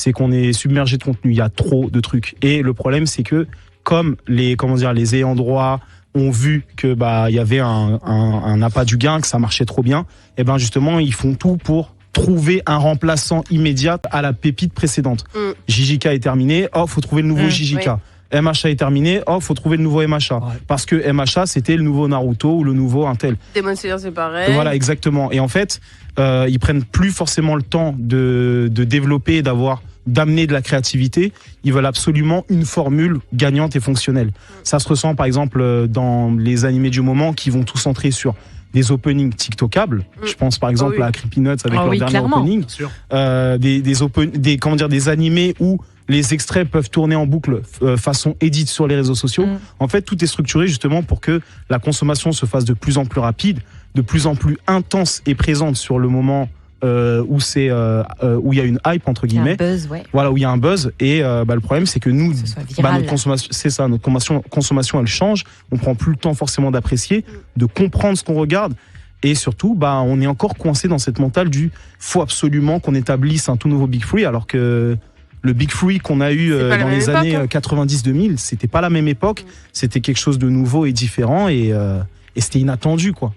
c'est qu'on est submergé de contenu. Il y a trop de trucs. Et le problème, c'est que comme les ayants droit ont vu que il y avait un appât du gain, que ça marchait trop bien, et ben justement ils font tout pour trouver un remplaçant immédiat à la pépite précédente. JJK est terminé, faut trouver le nouveau JJK. Oui. MHA est terminé, faut trouver le nouveau MHA. Ouais. Parce que MHA, c'était le nouveau Naruto ou le nouveau Intel. Demon Slayer, c'est pareil. Voilà, exactement. Et en fait, ils prennent plus forcément le temps de développer, d'amener de la créativité. Ils veulent absolument une formule gagnante et fonctionnelle. Ça se ressent par exemple dans les animés du moment qui vont tout centrer sur des openings TikTokables. Je pense par exemple à Creepy Nuts avec leur dernier clairement. opening. Des animés où les extraits peuvent tourner en boucle façon edit sur les réseaux sociaux. En fait, tout est structuré justement pour que la consommation se fasse de plus en plus rapide, de plus en plus intense et présente sur le moment où il y a une hype entre guillemets. Il y a un buzz, ouais. Voilà, où il y a un buzz. Et le problème, c'est que nous, notre consommation, c'est ça, notre consommation, elle change. On prend plus le temps forcément d'apprécier, de comprendre ce qu'on regarde. Et surtout, on est encore coincé dans cette mentale du faut absolument qu'on établisse un tout nouveau Big Free, alors que le Big Free qu'on a eu dans les années 90-2000, c'était pas la même époque. C'était quelque chose de nouveau et différent, et c'était inattendu, quoi.